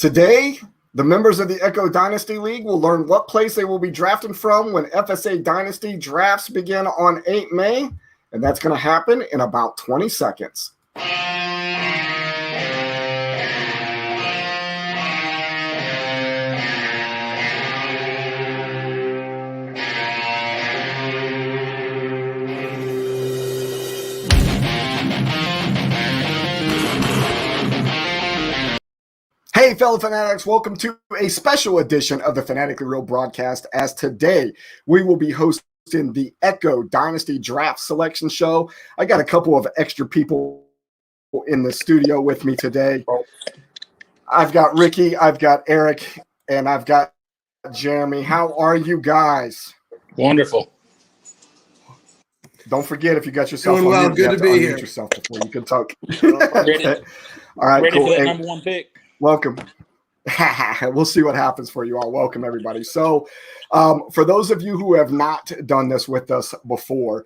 Today, the members of the Echo Dynasty League will learn what place they will be drafting from when FSA Dynasty drafts begin on 8 May, and that's going to happen in about 20 seconds. Hey, fellow fanatics, welcome to a special edition of the Fanatically Real broadcast, as today we will be hosting the Echo Dynasty Draft Selection Show. I got a couple of extra people in the studio with me today. I've got Ricky, I've got Eric, and I've got Jeremy. How are you guys? Wonderful. Don't forget, if you got yourself doing well, good to be here. Yourself before you can talk. Ready. All right, Ready cool. for the number one pick. Welcome. We'll see what happens for you all. Welcome, everybody. So for those of you who have not done this with us before,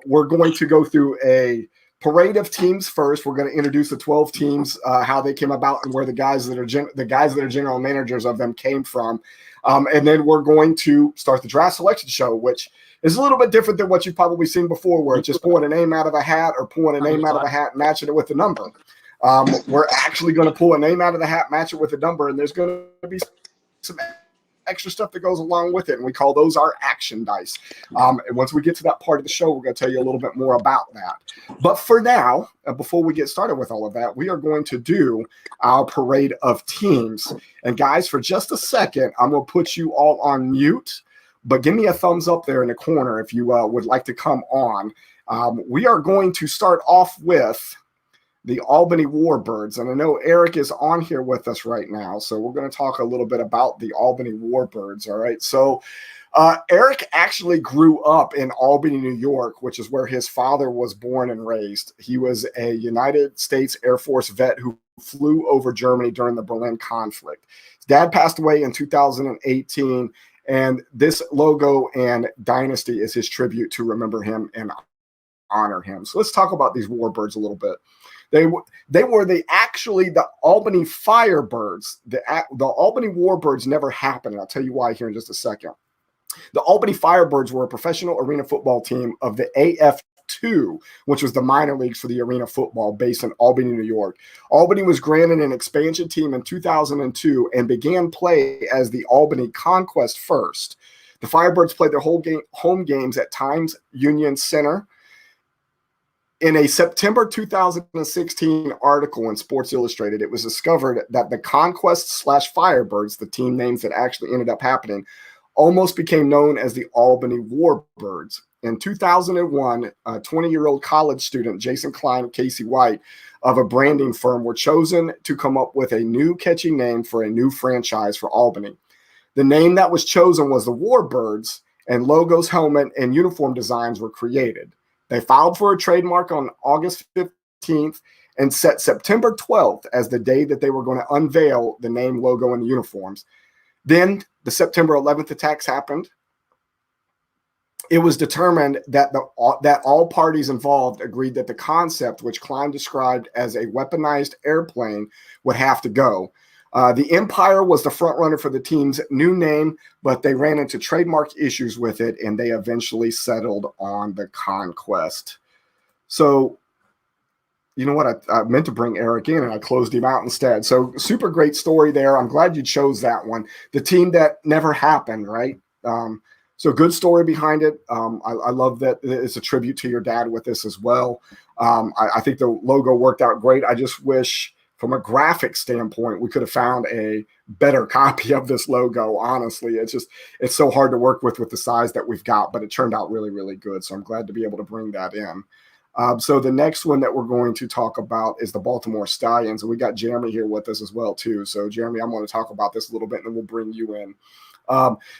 we're going to go through a parade of teams first. We're going to introduce the 12 teams, how they came about, and where the guys that are general managers of them came from. And then we're going to start the draft selection show, which is a little bit different than what you've probably seen before, where it's just pulling a name out of a hat or pulling a name out of a hat and matching it with a number. We're actually going to pull a name out of the hat, match it with a number, and there's going to be some extra stuff that goes along with it, and we call those our action dice. And once we get to that part of the show, we're going to tell you a little bit more about that. But for now, before we get started with all of that, we are going to do our parade of teams. And guys, for just a second, I'm going to put you all on mute, but give me a thumbs up there in the corner if you would like to come on. We are going to start off with the Albany Warbirds. And I know Eric is on here with us right now, so we're going to talk a little bit about the Albany Warbirds, all right? So Eric actually grew up in Albany, New York, which is where his father was born and raised. He was a United States Air Force vet who flew over Germany during the Berlin conflict. His dad passed away in 2018, and this logo and dynasty is his tribute to remember him and honor him. So let's talk about these Warbirds a little bit. They were the Albany Firebirds. The Albany Warbirds never happened, and I'll tell you why here in just a second. The Albany Firebirds were a professional arena football team of the AF2, which was the minor leagues for the arena football based in Albany, New York. Albany was granted an expansion team in 2002 and began play as the Albany Conquest first. The Firebirds played their home games at Times Union Center. In a September 2016 article in Sports Illustrated, it was discovered that the Conquest/Firebirds, the team names that actually ended up happening, almost became known as the Albany Warbirds. In 2001, a 20-year-old college student, Jason Klein and Casey White, of a branding firm, were chosen to come up with a new catchy name for a new franchise for Albany. The name that was chosen was the Warbirds, and logos, helmet, and uniform designs were created. They filed for a trademark on August 15th and set September 12th as the day that they were going to unveil the name, logo, and the uniforms. Then the September 11th attacks happened. It was determined that that all parties involved agreed that the concept, which Klein described as a weaponized airplane, would have to go. The Empire was the front runner for the team's new name, but they ran into trademark issues with it, and they eventually settled on the Conquest. So, you know what? I meant to bring Eric in, and I closed him out instead. So, super great story there. I'm glad you chose that one. The team that never happened, right? So, good story behind it. I love that it's a tribute to your dad with this as well. I think the logo worked out great. I just wish, from a graphic standpoint, we could have found a better copy of this logo. Honestly, it's so hard to work with the size that we've got, but it turned out really, really good. So I'm glad to be able to bring that in. So the next one that we're going to talk about is the Baltimore Stallions. And we got Jeremy here with us as well, too. So Jeremy, I'm going to talk about this a little bit, and then we'll bring you in.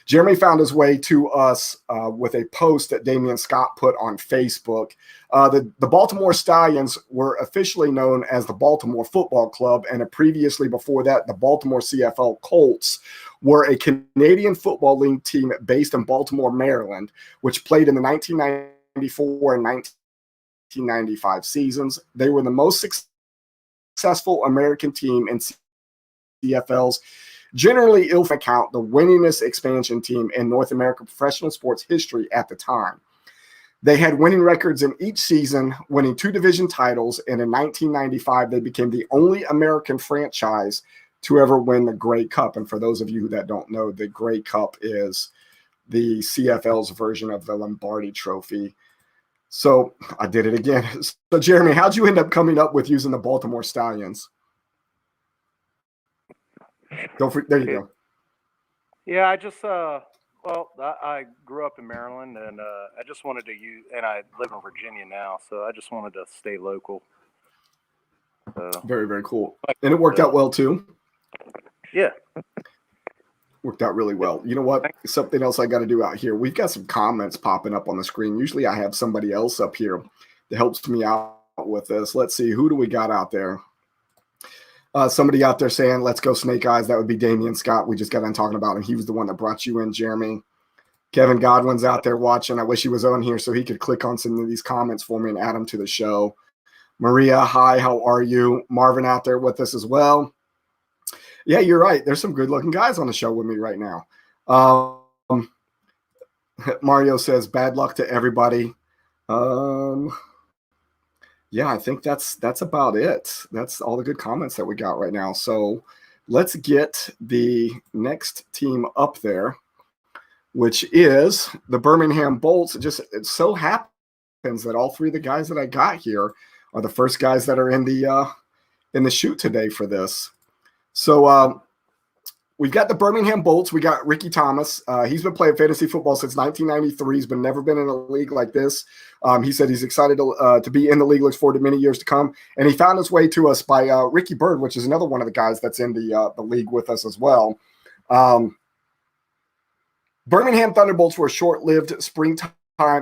Jeremy found his way to us with a post that Damian Scott put on Facebook. The Baltimore Stallions were officially known as the Baltimore Football Club, and previously before that, the Baltimore CFL Colts were a Canadian Football League team based in Baltimore, Maryland, which played in the 1994 and 1995 seasons. They were the most successful American team in CFLs generally ill account the winningest expansion team in North American professional sports history at the time. They had winning records in each season, winning 2 division titles, and in 1995, they became the only American franchise to ever win the Grey Cup. And for those of you that don't know, the Grey Cup is the CFL's version of the Lombardi Trophy. So I did it again. So Jeremy, how'd you end up coming up with using the Baltimore Stallions? There you go. Yeah, I just I grew up in Maryland, and I just wanted to use, and I live in Virginia now, so I just wanted to stay local. Very, very cool. And it worked out well too. Yeah. Worked out really well. You know what? Something else I got to do out here. We've got some comments popping up on the screen. Usually I have somebody else up here that helps me out with this. Let's see. Who do we got out there? Somebody out there saying, let's go Snake Eyes. That would be Damian Scott. We just got on talking about him. He was the one that brought you in, Jeremy. Kevin Godwin's out there watching. I wish he was on here so he could click on some of these comments for me and add them to the show. Maria, hi, how are you? Marvin out there with us as well. Yeah, you're right. There's some good-looking guys on the show with me right now. Mario says, bad luck to everybody. Yeah, I think that's about it. That's all the good comments that we got right now. So let's get the next team up there, which is the Birmingham Bolts. It so happens that all 3 of the guys that I got here are the first guys that are in the shoot today for this. So we've got the Birmingham Bolts. We got Ricky Thomas. He's been playing fantasy football since 1993. He's never been in a league like this. He said he's excited to be in the league, looks forward to many years to come. And he found his way to us by Ricky Bird, which is another one of the guys that's in the league with us as well. Birmingham Thunderbolts were a short-lived springtime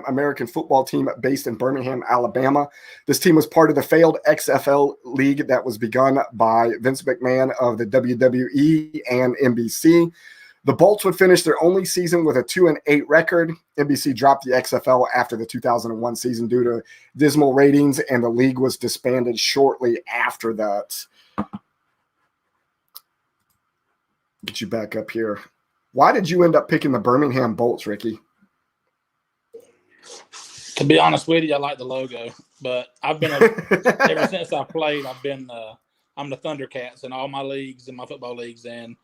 American football team based in Birmingham, Alabama. This team was part of the failed XFL league that was begun by Vince McMahon of the WWE and NBC. The Bolts would finish their only season with a 2-8 record. NBC dropped the XFL after the 2001 season due to dismal ratings, and the league was disbanded shortly after that. Get you back up here. Why did you end up picking the Birmingham Bolts, Ricky? To be honest with you, I like the logo, but I've been ever since I played. I'm the Thundercats in all my leagues, in my football leagues, and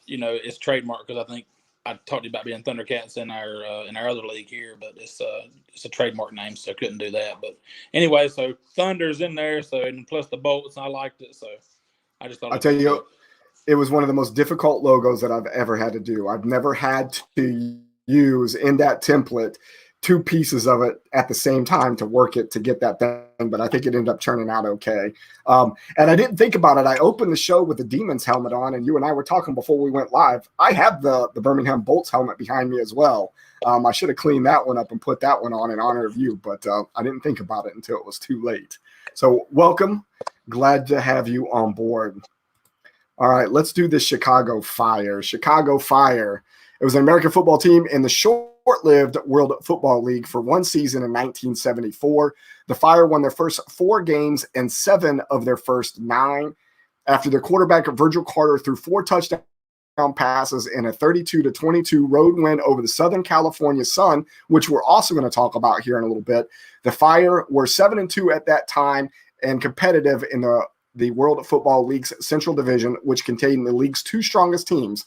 it's trademark because I think I talked to you about being Thundercats in our other league here, but it's a trademark name, so I couldn't do that. But anyway, so Thunder's in there, so and plus the Bolts, I liked it, so I just thought. I'll tell you, it was one of the most difficult logos that I've ever had to do. I've never had to use in that template 2 pieces of it at the same time to work it to get that thing, but I think it ended up turning out okay. And I didn't think about it. I opened the show with the Demons helmet on, and you and I were talking before we went live. I have the Birmingham Bolts helmet behind me as well. I should have cleaned that one up and put that one on in honor of you, but I didn't think about it until it was too late. So welcome. Glad to have you on board. All right, let's do the Chicago Fire. Chicago Fire. It was an American football team in the short-lived World Football League for 1 season in 1974. The Fire won their first 4 games and 7 of their first 9 after their quarterback Virgil Carter threw 4 touchdown passes in a 32-22 road win over the Southern California Sun, which we're also going to talk about here in a little bit. The Fire were 7-2 at that time and competitive in the World Football League's Central Division, which contained the league's 2 strongest teams,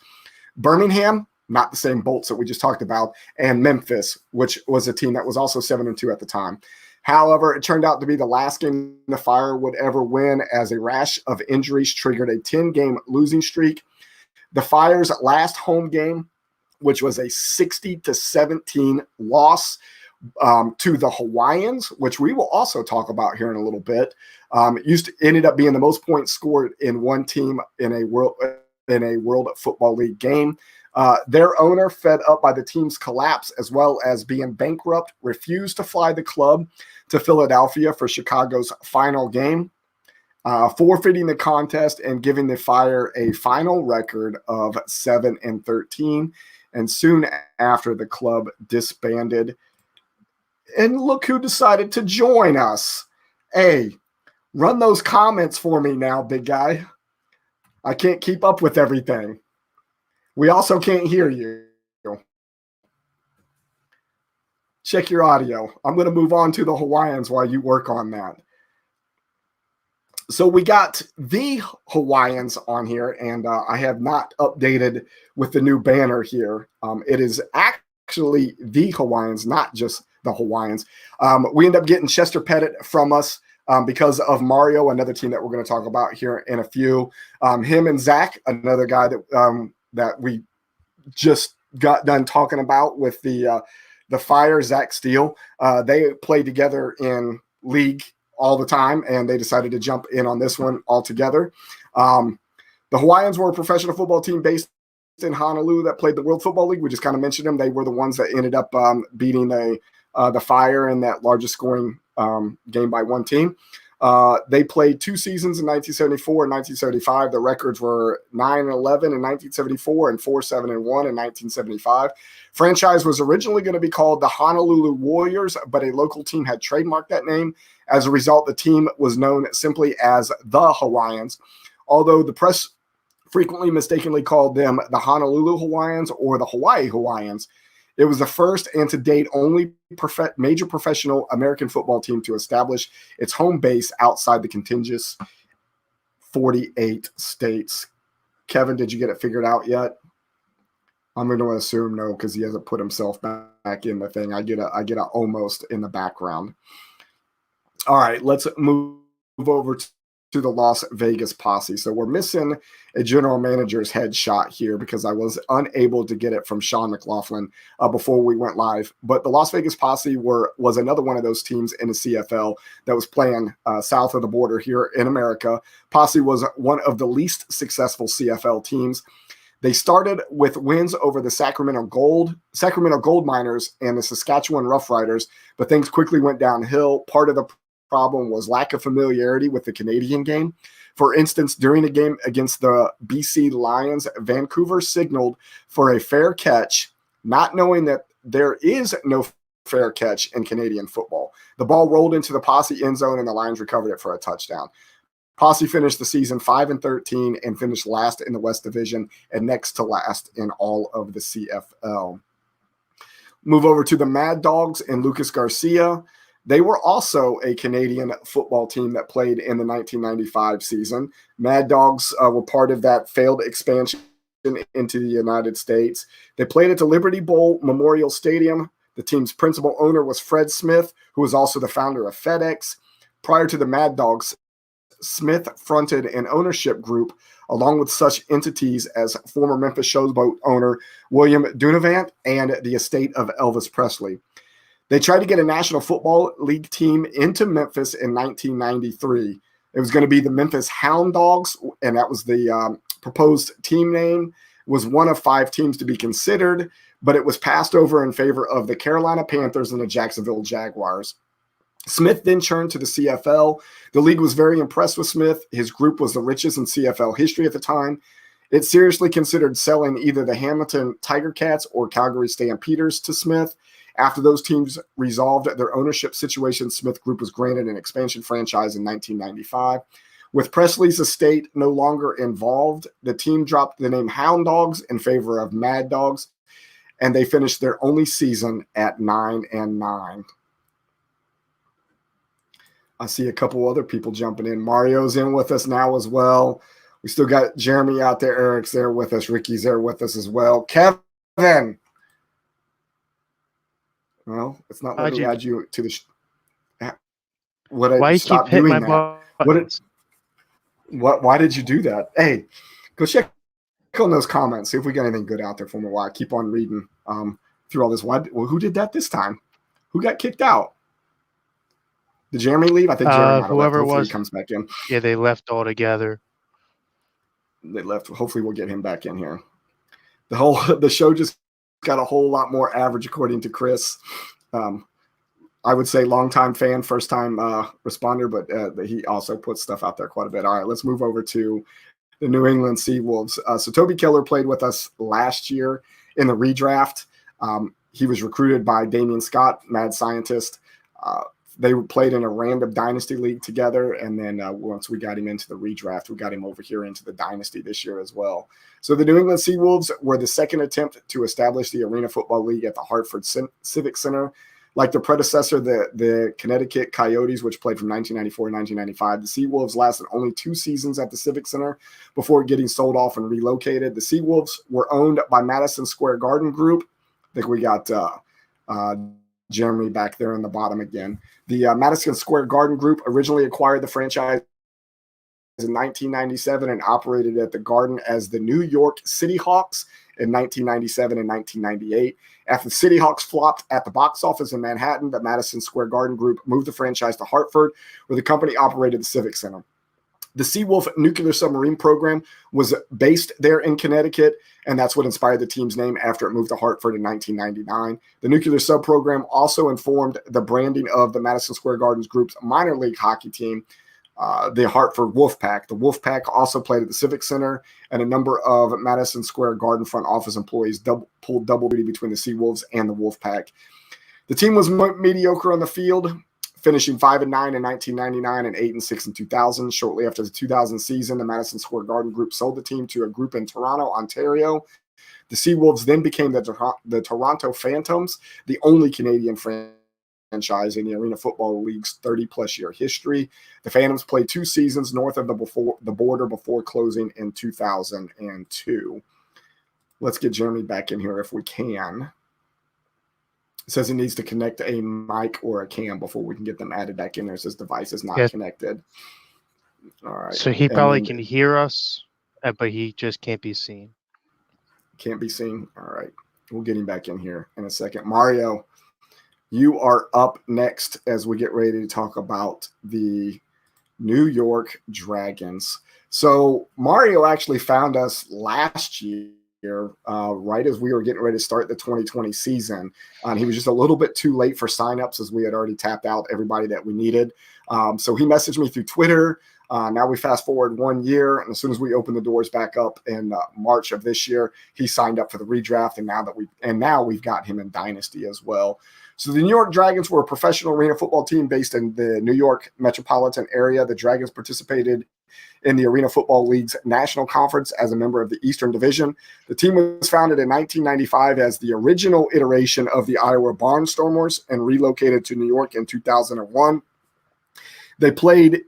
Birmingham, not the same Bolts that we just talked about, and Memphis, which was a team that was also 7-2 at the time. However, it turned out to be the last game the Fire would ever win, as a rash of injuries triggered a 10-game losing streak. The Fire's last home game, which was a 60-17 loss to the Hawaiians, which we will also talk about here in a little bit, ended up being the most points scored in one team in a World Football League game. Their owner, fed up by the team's collapse as well as being bankrupt, refused to fly the club to Philadelphia for Chicago's final game, forfeiting the contest and giving the Fire a final record of 7-13. And soon after, the club disbanded. And look who decided to join us. Hey, run those comments for me now, big guy. I can't keep up with everything. We also can't hear you. Check your audio. I'm going to move on to the Hawaiians while you work on that. So we got the Hawaiians on here, and I have not updated with the new banner here. It is actually the Hawaiians, not just the Hawaiians. We end up getting Chester Pettit from us because of Mario, another team that we're going to talk about here in a few. Him and Zach, another guy that we just got done talking about with the Fire, Zach Steele. They played together in league all the time, and they decided to jump in on this one altogether. The Hawaiians were a professional football team based in Honolulu that played the World Football League. We just kind of mentioned them. They were the ones that ended up beating the Fire in that largest scoring game by one team. They played 2 seasons in 1974 and 1975. The records were 9-11 in 1974 and 4-7-1 in 1975. Franchise was originally going to be called the Honolulu Warriors, but a local team had trademarked that name. As a result, the team was known simply as the Hawaiians, although the press frequently mistakenly called them the Honolulu Hawaiians or the Hawaii Hawaiians. It was the first and to date only major professional American football team to establish its home base outside the contiguous 48 states. Kevin, did you get it figured out yet? I'm going to assume no, because he hasn't put himself back in the thing. I get a almost in the background. All right, let's move over to the Las Vegas Posse. So we're missing a general manager's headshot here because I was unable to get it from Sean McLaughlin before we went live. But the Las Vegas Posse was another one of those teams in the CFL that was playing south of the border here in America. Posse was one of the least successful CFL teams. They started with wins over the Sacramento Gold Miners and the Saskatchewan Roughriders, but things quickly went downhill. Part of the problem was lack of familiarity with the Canadian game. For instance, during a game against the BC Lions, Vancouver signaled for a fair catch, not knowing that there is no fair catch in Canadian football. The ball rolled into the Posse end zone and the Lions recovered it for a touchdown. Posse finished the season 5-13 and finished last in the West Division and next to last in all of the CFL. Move over to the Mad Dogs and Lucas Garcia. They were also a Canadian football team that played in the 1995 season. Mad Dogs were part of that failed expansion into the United States. They played at the Liberty Bowl Memorial Stadium. The team's principal owner was Fred Smith, who was also the founder of FedEx. Prior to the Mad Dogs, Smith fronted an ownership group along with such entities as former Memphis Showboat owner William Dunavant and the estate of Elvis Presley. They tried to get a National Football League team into Memphis in 1993. It was going to be the Memphis Hound Dogs, and that was the proposed team name. It was one of 5 teams to be considered, but it was passed over in favor of the Carolina Panthers and the Jacksonville Jaguars. Smith then turned to the CFL. The league was very impressed with Smith. His group was the richest in CFL history at the time. It seriously considered selling either the Hamilton Tiger Cats or Calgary Stampeders to Smith. After those teams resolved their ownership situation, Smith Group was granted an expansion franchise in 1995. With Presley's estate no longer involved, the team dropped the name Hound Dogs in favor of Mad Dogs, and they finished their only season at 9-9. I see a couple other people jumping in. Mario's in with us now as well. We still got Jeremy out there. Eric's there with us. Ricky's there with us as well. Kevin. Well, it's not letting me add you to the Why you keep hitting my buttons? Why did you do that? Hey, go check on those comments. See if we got anything good out there for me while I keep on reading through all this. Who did that this time? Who got kicked out? Did Jeremy leave? I think Jeremy whoever left. was He comes back in. Yeah, they left altogether. They left. Hopefully, we'll get him back in here. The show just got a whole lot more average, according to Chris. I would say longtime fan, first time responder, but he also puts stuff out there quite a bit. All right, let's move over to the New England Seawolves. So Toby Keller played with us last year in the redraft. He was recruited by Damian Scott, mad scientist. They played in a random dynasty league together, and then once we got him into the redraft, we got him over here into the dynasty this year as well. So the New England Seawolves were the second attempt to establish the Arena Football League at the Hartford Civic Center. Like their predecessor, the Connecticut Coyotes, which played from 1994 to 1995, the Seawolves lasted only 2 seasons at the Civic Center before getting sold off and relocated. The Seawolves were owned by Madison Square Garden Group. I think we got Jeremy back there in the bottom again. The Madison Square Garden Group originally acquired the franchise in 1997 and operated at the Garden as the New York City Hawks in 1997 and 1998. After the City Hawks flopped at the box office in Manhattan, the Madison Square Garden Group moved the franchise to Hartford, where the company operated the Civic Center. The Seawolf nuclear submarine program was based there in Connecticut, and that's what inspired the team's name after it moved to Hartford in 1999. The nuclear sub program also informed the branding of the Madison Square Gardens Group's minor league hockey team, the Hartford Wolfpack. The Wolfpack also played at the Civic Center, and a number of Madison Square Garden front office employees pulled double duty between the Seawolves and the Wolfpack. The team was mediocre on the field, finishing 5-9 in 1999 and 8-6 in 2000. Shortly after the 2000 season, the Madison Square Garden Group sold the team to a group in Toronto, Ontario. The Seawolves then became the Toronto Phantoms, the only Canadian franchise in the Arena Football League's 30-plus year history. The Phantoms played 2 seasons north of the border before closing in 2002. Let's get Jeremy back in here if we can. It says it needs to connect a mic or a cam before we can get them added back in there. It says device is not connected. All right. So he probably can hear us, but he just can't be seen. Can't be seen. All right. We'll get him back in here in a second. Mario, you are up next as we get ready to talk about the New York Dragons. So Mario actually found us last year. Right as we were getting ready to start the 2020 season. He was just a little bit too late for signups as we had already tapped out everybody that we needed. So he messaged me through Twitter. Now we fast forward 1 year, and as soon as we open the doors back up in March of this year, he signed up for the redraft, and now we've got him in Dynasty as well. So the New York Dragons were a professional arena football team based in the New York metropolitan area. The Dragons participated in the Arena Football League's National Conference as a member of the Eastern Division. The team was founded in 1995 as the original iteration of the Iowa Barnstormers and relocated to New York in 2001. They played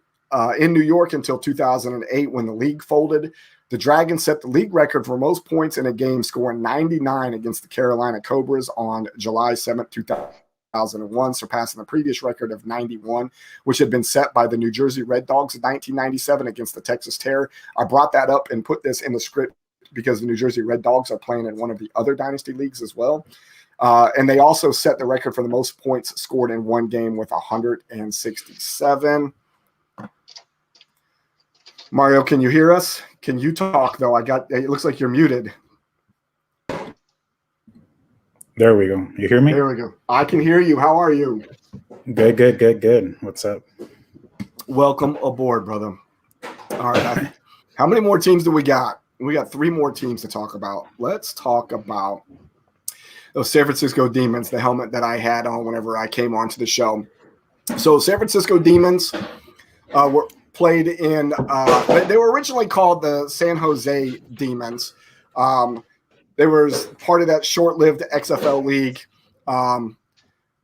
in New York until 2008 when the league folded. The Dragons set the league record for most points in a game, scoring 99 against the Carolina Cobras on July 7th, 2001, surpassing the previous record of 91, which had been set by the New Jersey Red Dogs in 1997 against the Texas Terror. I brought that up and put this in the script because the New Jersey Red Dogs are playing in one of the other dynasty leagues as well. And they also set the record for the most points scored in one game with 167. Mario, can you hear us? Can you talk, though? It looks like you're muted. There we go. You hear me? There we go. I can hear you. How are you? Good. What's up? Welcome aboard, brother. All right. How many more teams do we got? We got 3 more teams to talk about. Let's talk about those San Francisco Demons, the helmet that I had on whenever I came onto the show. So San Francisco Demons were played in they were originally called the San Jose Demons. They were part of that short-lived XFL league.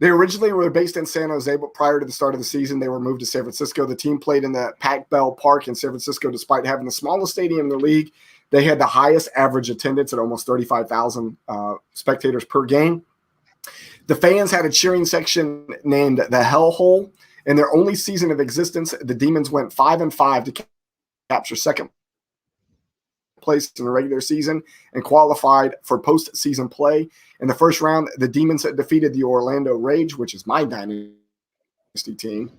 They originally were based in San Jose, but prior to the start of the season, they were moved to San Francisco. The team played in the Pac Bell Park in San Francisco. Despite having the smallest stadium in the league, they had the highest average attendance at almost 35,000 spectators per game. The fans had a cheering section named the Hell Hole. In their only season of existence, the Demons went 5-5 to capture second place in the regular season and qualified for postseason play. In the first round, the Demons had defeated the Orlando Rage, which is my dynasty team,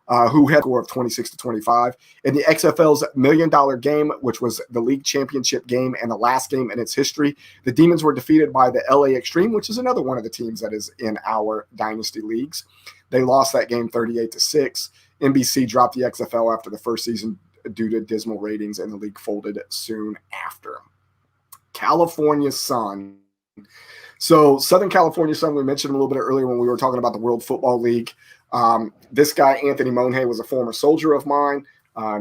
who had a score of 26-25. In the XFL's $1 million game, which was the league championship game and the last game in its history, the Demons were defeated by the LA Extreme, which is another one of the teams that is in our dynasty leagues. They lost that game 38-6. NBC dropped the XFL after the first season due to dismal ratings, and the league folded soon after. California Sun. So Southern California Sun, we mentioned him a little bit earlier when we were talking about the World Football League. This guy, Anthony Monhay, was a former soldier of mine.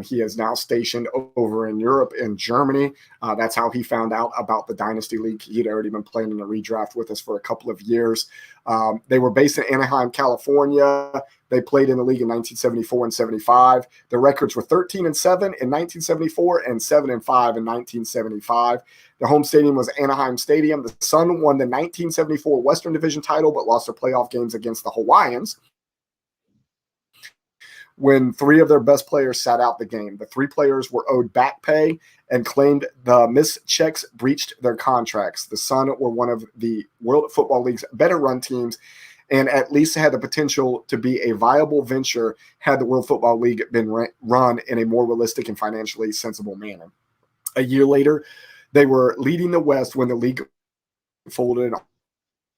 He is now stationed over in Europe and Germany. That's how he found out about the Dynasty League. He'd already been playing in a redraft with us for a couple of years. They were based in Anaheim, California. They played in the league in 1974 and 75. Their records were 13-7 in 1974 and 7-5 in 1975. Their home stadium was Anaheim Stadium. The Sun won the 1974 Western Division title, but lost their playoff games against the Hawaiians when 3 of their best players sat out the game. The 3 players were owed back pay and claimed the missed checks breached their contracts. The Sun were one of the World Football League's better run teams and at least had the potential to be a viable venture had the World Football League been run in a more realistic and financially sensible manner. A year later, they were leading the West when the league folded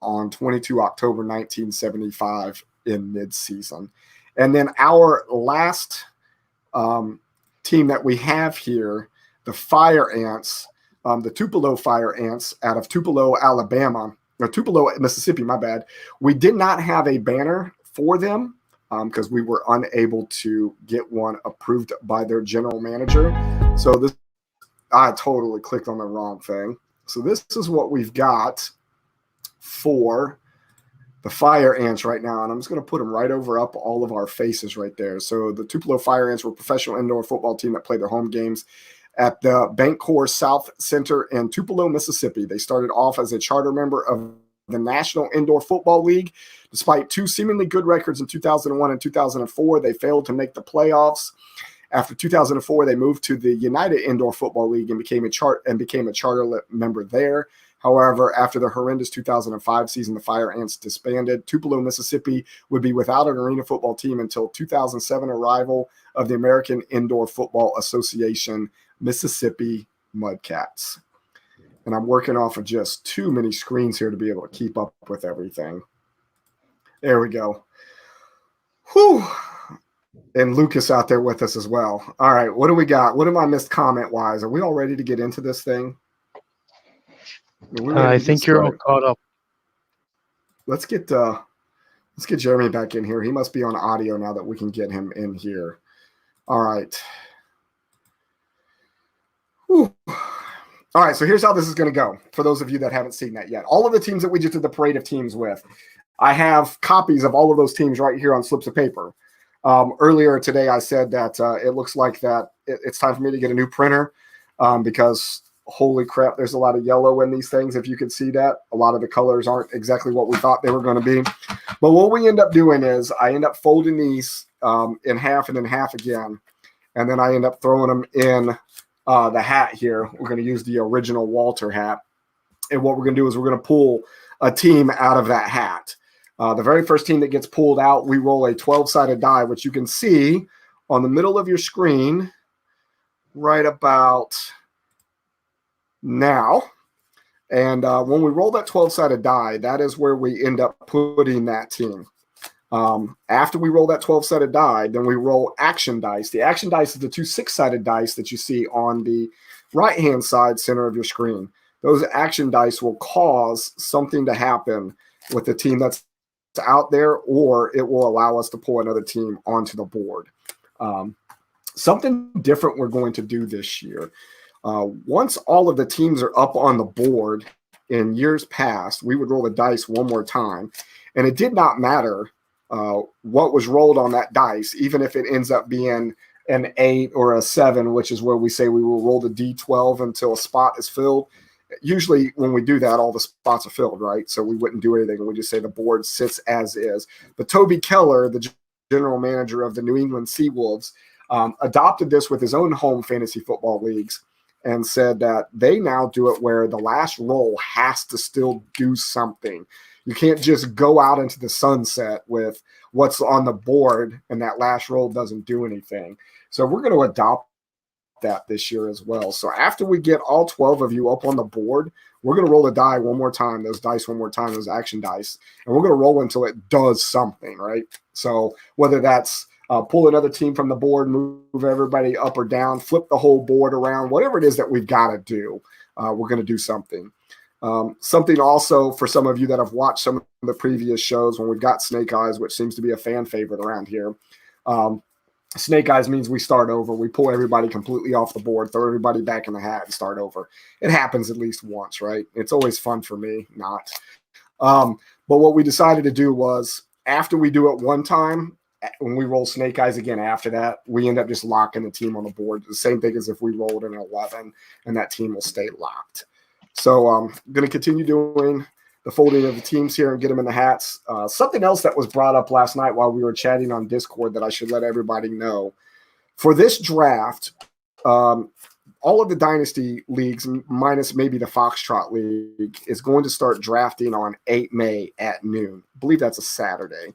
on 22 October 1975 in midseason. And then our last team that we have here, the Fire Ants, the Tupelo Fire Ants out of Tupelo, Alabama, or Tupelo, Mississippi, my bad. We did not have a banner for them because we were unable to get one approved by their general manager. So this, I totally clicked on the wrong thing. So this is what we've got for the Fire Ants right now, and I'm just going to put them right over up all of our faces right there. So the Tupelo Fire Ants were a professional indoor football team that played their home games at the Bancorp South Center in Tupelo, Mississippi. They started off as a charter member of the National Indoor Football League. Despite 2 seemingly good records in 2001 and 2004, they failed to make the playoffs. After 2004, they moved to the United Indoor Football League and became a charter member there. However, after the horrendous 2005 season, the Fire Ants disbanded. Tupelo, Mississippi would be without an arena football team until 2007 arrival of the American Indoor Football Association, Mississippi Mudcats. And I'm working off of just too many screens here to be able to keep up with everything. There we go. Whew. And Lucas out there with us as well. All right, what do we got? What am I missed comment-wise? Are we all ready to get into this thing? I think you're all caught up. Let's get Jeremy back in here. He must be on audio now that we can get him in here. All right. Whew. All right, so here's how this is going to go for those of you that haven't seen that yet. All of the teams that we just did the parade of teams with, I have copies of all of those teams right here on slips of paper. Earlier today, I said that it looks like that it's time for me to get a new printer because holy crap, there's a lot of yellow in these things. If you can see that, a lot of the colors aren't exactly what we thought they were going to be. But what we end up doing is I end up folding these in half and in half again. And then I end up throwing them in the hat here. We're going to use the original Walter hat. And what we're going to do is we're going to pull a team out of that hat. The very first team that gets pulled out, we roll a 12-sided die, which you can see on the middle of your screen right about now. And when we roll that 12-sided die, that is where we end up putting that team. After we roll that 12-sided die, then we roll action dice. The action dice is the 2 6-sided dice that you see on the right-hand side center of your screen. Those action dice will cause something to happen with the team that's out there, or it will allow us to pull another team onto the board. Something different we're going to do this year. Once all of the teams are up on the board, in years past, we would roll the dice one more time, and it did not matter what was rolled on that dice, even if it ends up being an 8 or a 7, which is where we say we will roll the D12 until a spot is filled. Usually when we do that, all the spots are filled, right? So we wouldn't do anything. We just say the board sits as is. But Toby Keller, the general manager of the New England Seawolves, adopted this with his own home fantasy football leagues and said that they now do it where the last roll has to still do something. You can't just go out into the sunset with what's on the board and that last roll doesn't do anything. So we're going to adopt that this year as well. So after we get all 12 of you up on the board, we're going to roll a die one more time, those dice one more time, those action dice, and we're going to roll until it does something, right? So whether that's pull another team from the board, move everybody up or down, flip the whole board around, whatever it is that we've got to do, we're going to do something. Something also for some of you that have watched some of the previous shows when we've got Snake Eyes, which seems to be a fan favorite around here. Snake Eyes means we start over. We pull everybody completely off the board, throw everybody back in the hat, and start over. It happens at least once, right? It's always fun for me, not. But what we decided to do was after we do it one time, when we roll Snake Eyes again after that, we end up just locking the team on the board. The same thing as if we rolled an 11, and that team will stay locked. So I'm going to continue doing the folding of the teams here and get them in the hats. Something else that was brought up last night while we were chatting on Discord that I should let everybody know. For this draft, all of the Dynasty leagues, minus maybe the Foxtrot League, is going to start drafting on 8 May at noon. I believe that's a Saturday.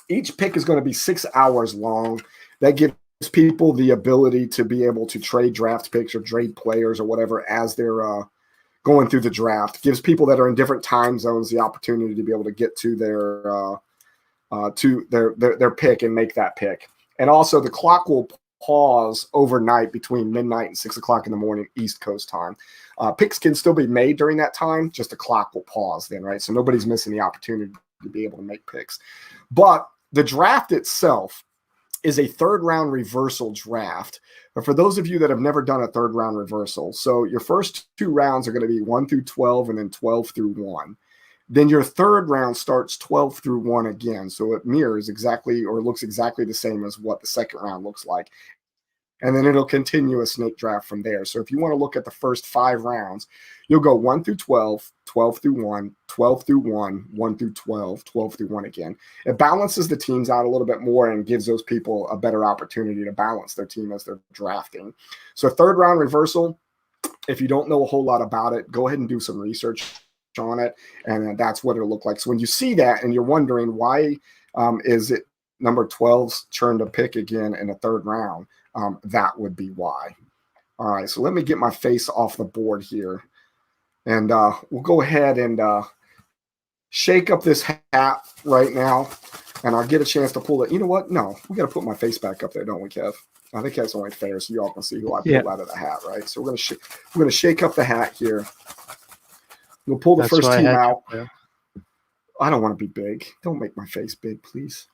Each pick is going to be 6 hours long. That gives people the ability to be able to trade draft picks or trade players or whatever as they're going through the draft. Gives people that are in different time zones the opportunity to be able to get to their pick and make that pick. And also the clock will pause overnight between midnight and 6 o'clock in the morning East Coast time. Picks can still be made during that time, just the clock will pause then, right? So nobody's missing the opportunity to be able to make picks. But the draft itself is a third round reversal draft. But for those of you that have never done a third round reversal, so your first 2 rounds are going to be 1 through 12 and then 12 through 1. Then your third round starts 12 through 1 again. So it mirrors exactly or looks exactly the same as what the second round looks like. And then it'll continue a snake draft from there. So if you want to look at the first 5 rounds, you'll go 1 through 12, 12 through 1, 12 through 1, 1 through 12, 12 through 1 again. It balances the teams out a little bit more and gives those people a better opportunity to balance their team as they're drafting. So third round reversal, if you don't know a whole lot about it, go ahead and do some research on it, and that's what it'll look like. So when you see that and you're wondering why is it number 12's turn to pick again in the third round, that would be why. All right, so let me get my face off the board here, and we'll go ahead and shake up this hat right now, and I'll get a chance to pull it. You know what? No, we got to put my face back up there, don't we, Kev? I think that's only fair, so you all can see who I pulled out of the hat, right? So we're gonna shake up the hat here. We'll pull the first team out. I don't want to be big. Don't make my face big, please.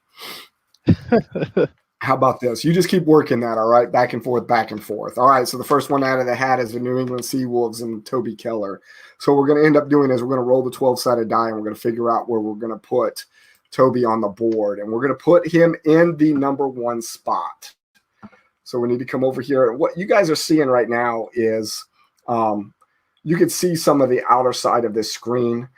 How about this? You just keep working that, all right? Back and forth, back and forth. All right, so the first one out of the hat is the New England Seawolves and Toby Keller. So what we're going to end up doing is we're going to roll the 12-sided die, and we're going to figure out where we're going to put Toby on the board. And we're going to put him in the number 1 spot. So we need to come over here. What you guys are seeing right now is you can see some of the outer side of this screen.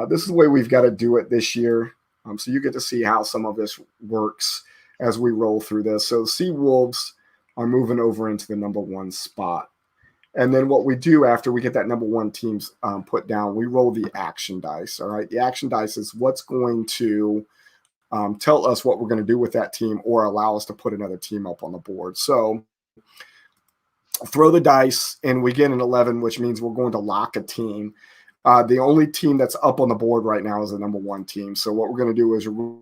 This is the way we've got to do it this year. So you get to see how some of this works as we roll through this. So the Seawolves are moving over into the number 1 spot. And then what we do after we get that number 1 teams put down, we roll the action dice. All right. The action dice is what's going to tell us what we're going to do with that team or allow us to put another team up on the board. So throw the dice and we get an 11, which means we're going to lock a team. The only team that's up on the board right now is the number 1 team. So what we're going to do is we're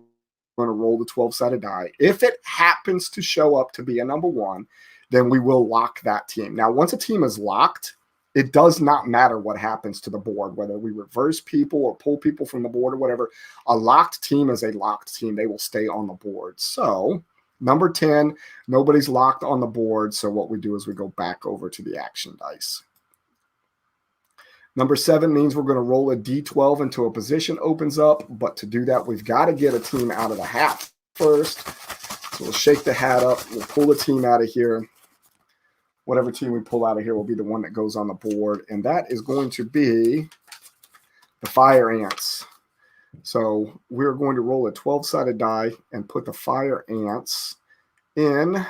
going to roll the 12-sided die. If it happens to show up to be a number 1, then we will lock that team. Now, once a team is locked, it does not matter what happens to the board, whether we reverse people or pull people from the board or whatever. A locked team is a locked team. They will stay on the board. So number 10, nobody's locked on the board. So what we do is we go back over to the action dice. Number 7 means we're going to roll a D12 until a position opens up. But to do that, we've got to get a team out of the hat first. So we'll shake the hat up. We'll pull the team out of here. Whatever team we pull out of here will be the one that goes on the board. And that is going to be the Fire Ants. So we're going to roll a 12-sided die and put the Fire Ants in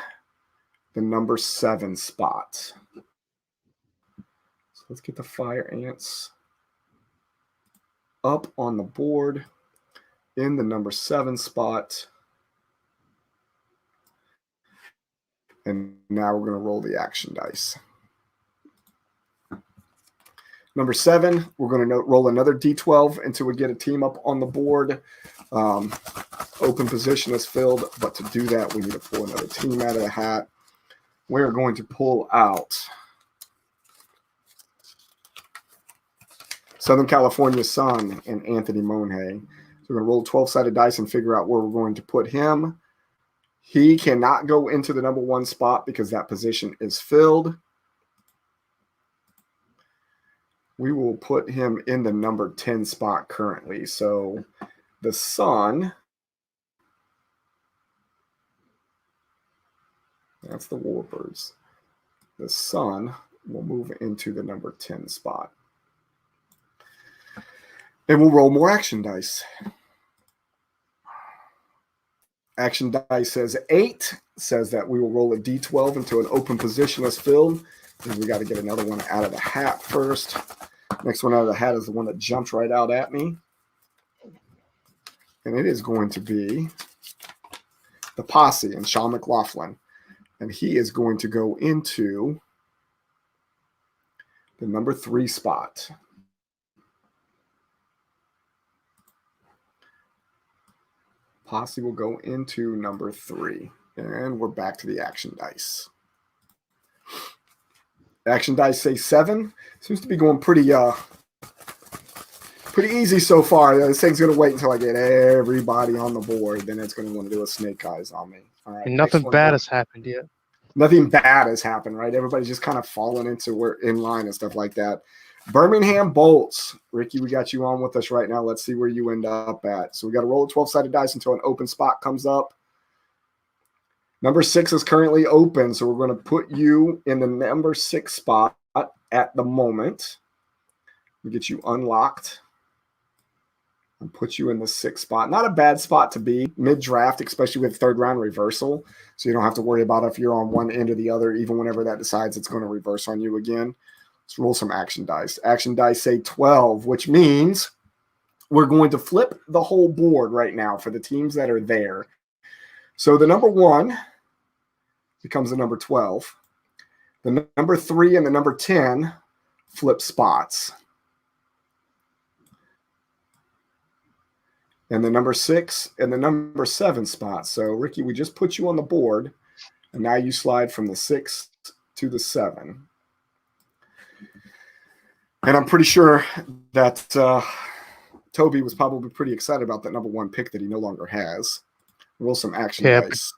the number 7 spot. Let's get the Fire Ants up on the board in the number 7 spot. And now we're going to roll the action dice. Number 7, we're going to roll another D12 until we get a team up on the board. Open position is filled, but to do that, we need to pull another team out of the hat. We're going to pull out Southern California Sun and Anthony Monhay. So we're going to roll 12-sided dice and figure out where we're going to put him. He cannot go into the number 1 spot because that position is filled. We will put him in the number 10 spot currently. So the Sun, that's the Warbirds. The Sun will move into the number 10 spot. And we'll roll more action dice. Action dice says 8, says that we will roll a d12 into an open position as filled. And we got to get another one out of the hat first. Next one out of the hat is the one that jumped right out at me. And it is going to be the Posse and Sean McLaughlin. And he is going to go into the number 3 spot. Posse will go into number 3. And we're back to the action dice. Action dice say 7. Seems to be going pretty easy so far. This thing's going to wait until I get everybody on the board. Then it's going to want to do a snake eyes on me. All right. And nothing bad has happened yet. Nothing bad has happened, right? Everybody's just kind of falling into where in line and stuff like that. Birmingham Bolts. Ricky, we got you on with us right now. Let's see where you end up at. So we got to roll a 12-sided dice until an open spot comes up. Number 6 is currently open, so we're going to put you in the number 6 spot at the moment. We get you unlocked and put you in the 6th spot. Not a bad spot to be mid-draft, especially with 3rd-round reversal, so you don't have to worry about if you're on one end or the other, even whenever that decides it's going to reverse on you again. Let's roll some action dice. Action dice say 12, which means we're going to flip the whole board right now for the teams that are there. So the number 1 becomes the number 12. The number 3 and the number 10 flip spots. And the number 6 and the number 7 spots. So, Ricky, we just put you on the board, and now you slide from the 6 to the 7. And I'm pretty sure that Toby was probably pretty excited about that number 1 pick that he no longer has. Roll some action dice.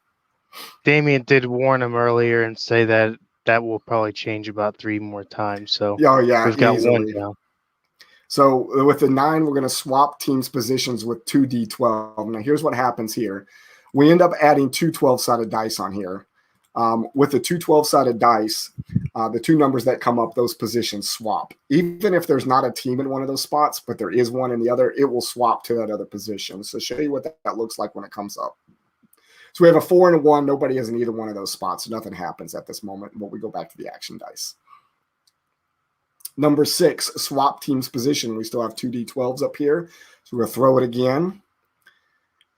Damien did warn him earlier and say that that will probably change about 3 more times. So we've got easily. 1 now. So with the 9, we're going to swap teams' positions with 2 D12. Now, here's what happens here. We end up adding 2 12-sided dice on here. With the 2 12-sided dice, the 2 numbers that come up, those positions swap. Even if there's not a team in one of those spots, but there is one in the other, it will swap to that other position. So show you what that looks like when it comes up. So we have a 4 and a 1. Nobody is in either one of those spots. So nothing happens at this moment, but we go back to the action dice. Number 6, swap team's position. We still have 2 D12s up here. So we're going to throw it again.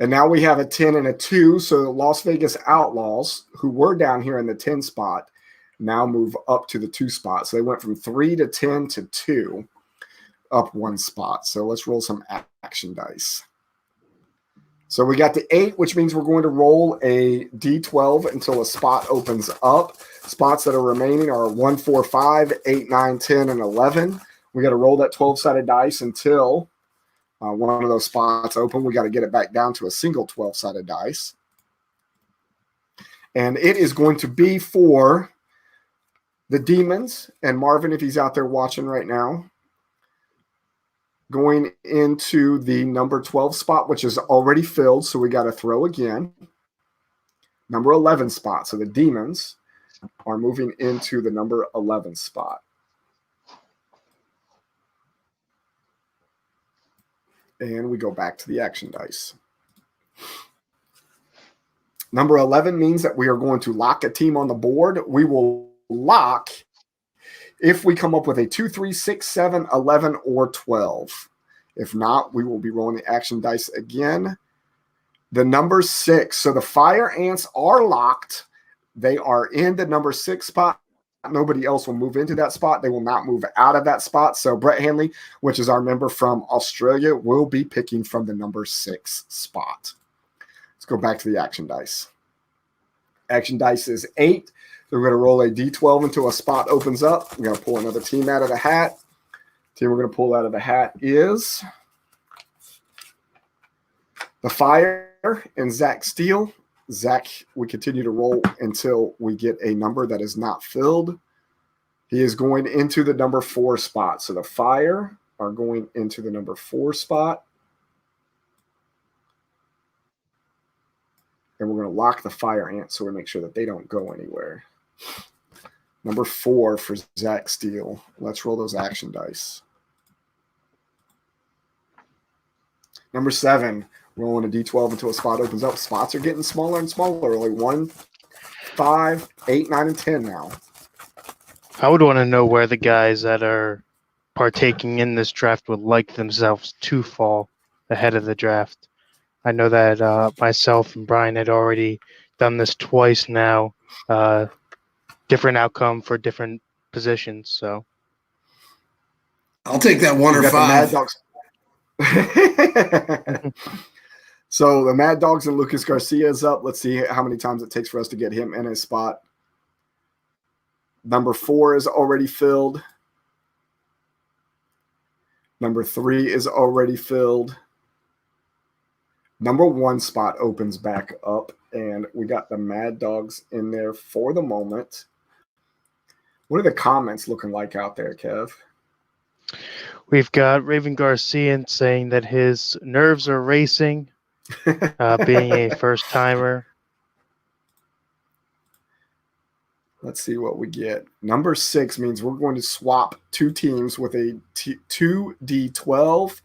And now we have a 10 and a 2. So the Las Vegas Outlaws, who were down here in the 10 spot, now move up to the 2 spot. So they went from 3 to 10 to 2, up 1 spot. So let's roll some action dice. So we got the 8, which means we're going to roll a D12 until a spot opens up. Spots that are remaining are 1, 4, 5, 8, 9, 10, and 11. We got to roll that 12-sided dice until one of those spots open. We got to get it back down to a single 12-sided dice. And it is going to be for the Demons. And Marvin, if he's out there watching right now, going into the number 12 spot, which is already filled. So we got to throw again. Number 11 spot. So the Demons are moving into the number 11 spot. And we go back to the action dice. Number 11 means that we are going to lock a team on the board. We will lock if we come up with a 2, 3, 6, 7, 11, or 12. If not, we will be rolling the action dice again. The number 6. So the Fire Ants are locked. They are in the number 6 spot. Nobody else will move into that spot. They will not move out of that spot. So Brett Hanley, which is our member from Australia, will be picking from the number 6 spot. Let's go back to the action dice. Action dice is 8. So we're going to roll a D12 until a spot opens up. We're going to pull another team out of the hat. team we're going to pull out of the hat is the Fire and Zach Steele. Zach, we continue to roll until we get a number that is not filled. He is going into the number 4 spot. So the Fire are going into the number 4 spot. And we're going to lock the Fire Ant so we make sure that they don't go anywhere. Number 4 for Zach Steele. Let's roll those action dice. Number 7, rolling a D12 until a spot opens up. Spots are getting smaller and smaller. Only 1, 5, 8, 9, and 10 now. I would want to know where the guys that are partaking in this draft would like themselves to fall ahead of the draft. I know that myself and Brian had already done this twice now. Different outcome for different positions. So I'll take that 1 or 5. So the Mad Dogs and Lucas Garcia is up. Let's see how many times it takes for us to get him in his spot. Number 4 is already filled. Number 3 is already filled. Number 1 spot opens back up, and we got the Mad Dogs in there for the moment. What are the comments looking like out there, Kev? We've got Raven Garcia saying that his nerves are racing, being a first-timer. Let's see what we get. Number 6 means we're going to swap 2 teams with a 2D12.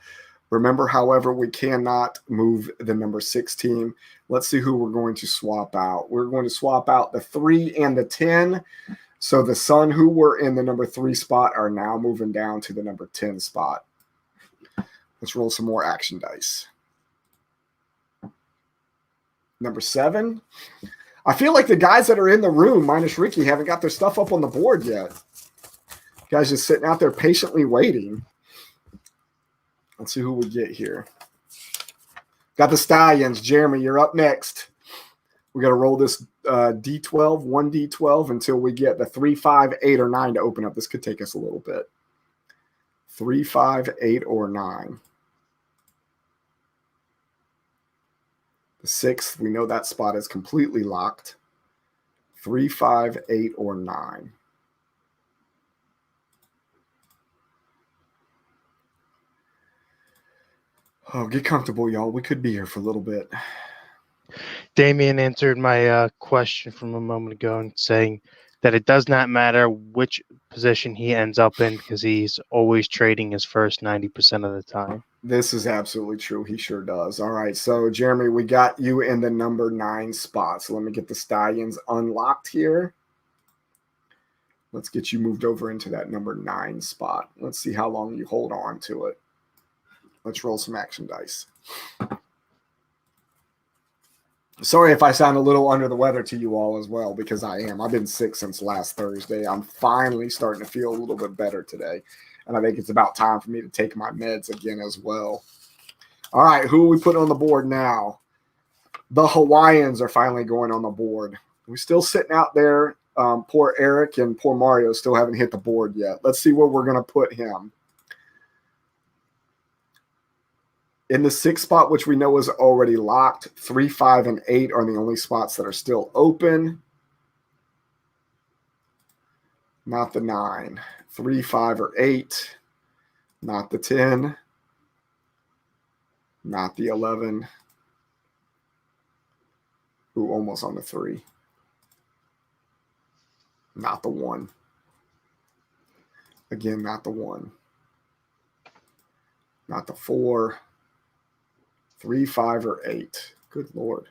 Remember, however, we cannot move the number 6 team. Let's see who we're going to swap out. We're going to swap out the 3 and the 10. So the Sun, who were in the number 3 spot, are now moving down to the number 10 spot. Let's roll some more action dice. Number 7. I feel like the guys that are in the room, minus Ricky, haven't got their stuff up on the board yet. Guys just sitting out there patiently waiting. Let's see who we get here. Got the Stallions. Jeremy, you're up next. We got to roll this D12, 1 D12 until we get the 3, 5, 8, or 9 to open up. This could take us a little bit. 3, 5, 8, or 9. The 6th, we know that spot is completely locked. 3, 5, 8, or 9. Oh, get comfortable, y'all. We could be here for a little bit. Damien answered my question from a moment ago and saying that it does not matter which position he ends up in because he's always trading his first 90% of the time. This is absolutely true. He sure does. All right. So, Jeremy, we got you in the number 9 spot. So let me get the Stallions unlocked here. Let's get you moved over into that number 9 spot. Let's see how long you hold on to it. Let's roll some action dice. Sorry if I sound a little under the weather to you all as well, because I am. I've been sick since last Thursday. I'm finally starting to feel a little bit better today. And I think it's about time for me to take my meds again as well. All right, who are we putting on the board now? The Hawaiians are finally going on the board. We're still sitting out there. Poor Eric and poor Mario still haven't hit the board yet. Let's see where we're going to put him. In the 6th spot, which we know is already locked, 3, 5, and 8 are the only spots that are still open. Not the 9. 3, 5, or 8. Not the 10. Not the 11. Ooh, almost on the 3. Not the 1. Again, not the 1. Not the 4. 3, 5, or 8. Good Lord.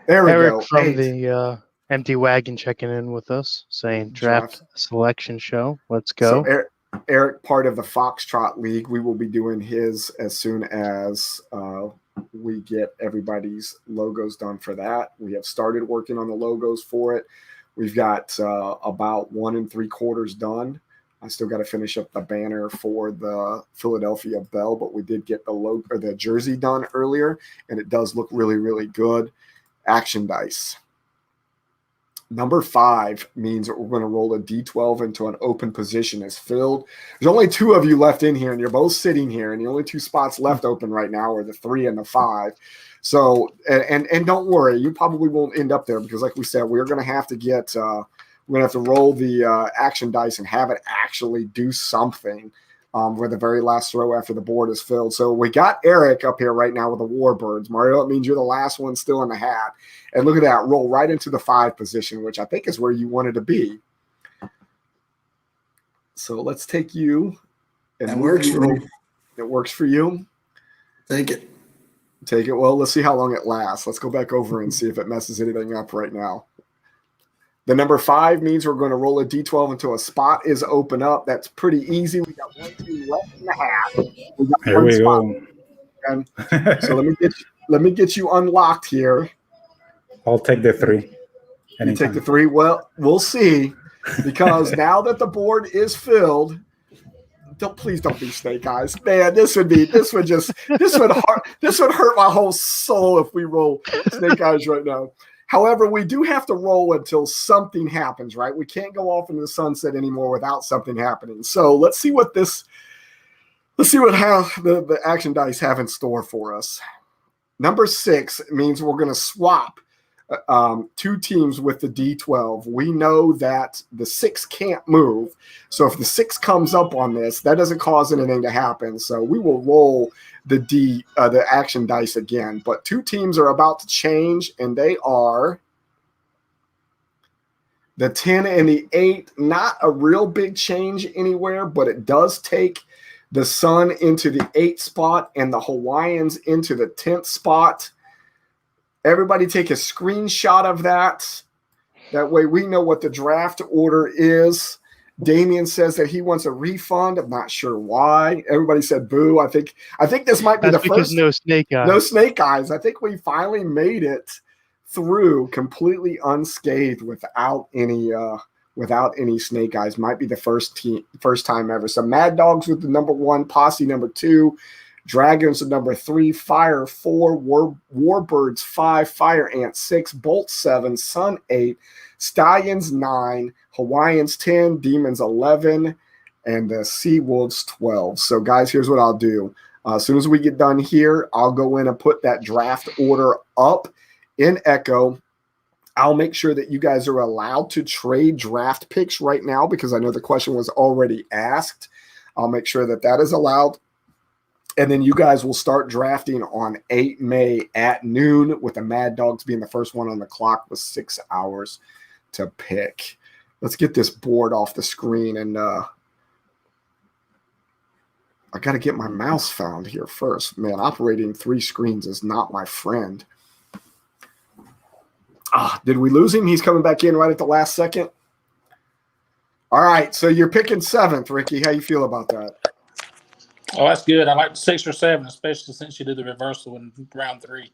There we Eric go. from 8. the Empty Wagon checking in with us, saying draft selection show. Let's go. So Eric, part of the Foxtrot League, we will be doing his as soon as we get everybody's logos done for that. We have started working on the logos for it. We've got about 1 3/4 done. I still got to finish up the banner for the Philadelphia Bell, but we did get the logo or the jersey done earlier, and it does look really, really good. Action dice. Number 5 means that we're going to roll a D12 into an open position as filled. There's only 2 of you left in here, and you're both sitting here, and the only 2 spots left open right now are the 3 and the 5. So, and don't worry, you probably won't end up there because, like we said, we're going to have to get we're going to have to roll the action dice and have it actually do something for the very last throw after the board is filled. So we got Eric up here right now with the Warbirds. Mario, it means you're the last one still in the hat. And look at that, roll right into the 5 position, which I think is where you wanted to be. So let's take you. And that works for me. It works for you? Take it. Take it. Well, let's see how long it lasts. Let's go back over and see if it messes anything up right now. The number 5 means we're going to roll a D12 until a spot is open up. That's pretty easy. We got 1 team left in the hat. We got Here we go. So let me get you unlocked here. I'll take the 3. You take the 3. Well, we'll see, because now that the board is filled, please don't be Snake Eyes, man. This would hurt my whole soul if we roll Snake Eyes right now. However, we do have to roll until something happens, right? We can't go off into the sunset anymore without something happening. So let's see what the action dice have in store for us. Number 6 means we're going to swap 2 teams with the D12. We know that the 6 can't move. So if the 6 comes up on this, that doesn't cause anything to happen. So we will roll the action dice again. But 2 teams are about to change, and they are the 10 and the 8. Not a real big change anywhere, but it does take the Sun into the 8th spot and the Hawaiians into the 10th spot. Everybody take a screenshot of that. That way we know what the draft order is. Damien says that he wants a refund. I'm not sure why. Everybody said boo. I think this might be the first. No Snake Eyes. No Snake Eyes. I think we finally made it through completely unscathed without any Snake Eyes. Might be the first time ever. So Mad Dogs with the number 1, Posse number 2, Dragons at number 3, Fire 4, Warbirds 5, Fire Ant 6, Bolt 7, Sun 8, Stallions 9, Hawaiians 10, Demons 11, and the Sea Wolves 12. So, guys, here's what I'll do. As soon as we get done here, I'll go in and put that draft order up in Echo. I'll make sure that you guys are allowed to trade draft picks right now because I know the question was already asked. I'll make sure that that is allowed. And then you guys will start drafting on 8 May at noon, with the Mad Dogs being the first one on the clock with 6 hours to pick. Let's get this board off the screen, and I got to get my mouse found here first. Man, operating 3 screens is not my friend. Did we lose him? He's coming back in right at the last second. All right, so you're picking 7th, Ricky. How you feel about that? Oh, that's good. I like 6 or 7, especially since you did the reversal in round 3.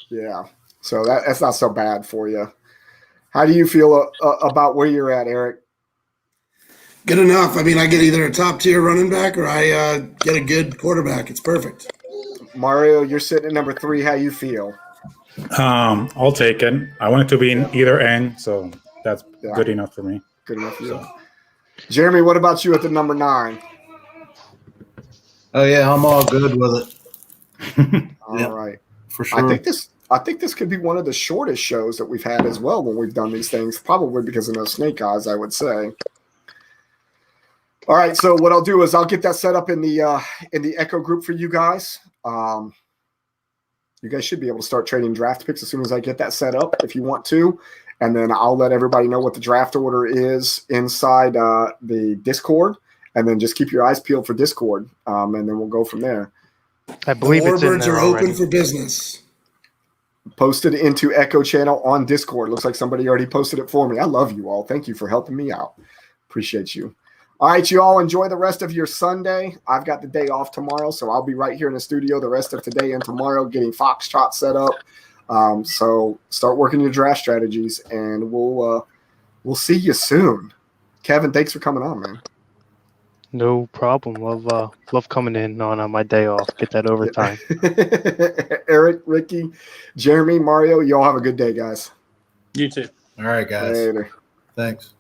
Yeah, so that's not so bad for you. How do you feel about where you're at, Eric? Good enough. I mean, I get either a top-tier running back or I get a good quarterback. It's perfect. Mario, you're sitting at number 3. How you feel? I'll take it. I want it to be in either end, so that's good enough for me. Good enough for you. Jeremy, what about you at the number 9? Oh yeah, I'm all good with it. All right, for sure. I think this could be one of the shortest shows that we've had as well when we've done these things. Probably because of no Snake Eyes, I would say. All right, so what I'll do is I'll get that set up in the Echo group for you guys. You guys should be able to start trading draft picks as soon as I get that set up, if you want to, and then I'll let everybody know what the draft order is inside the Discord. And then just keep your eyes peeled for Discord, and then we'll go from there. I believe the it's in Warbirds there are already. open for business. Posted into Echo channel on Discord. Looks like somebody already posted it for me. I love you all. Thank you for helping me out. Appreciate you. All right, you all enjoy the rest of your Sunday. I've got the day off tomorrow, so I'll be right here in the studio the rest of today and tomorrow getting Foxtrot set up. So start working your draft strategies, and we'll see you soon. Kevin, thanks for coming on, man. No problem. Love coming in on my day off. Get that overtime. Eric, Ricky, Jeremy, Mario, you all have a good day, guys. You too. All right, guys. Later. Thanks.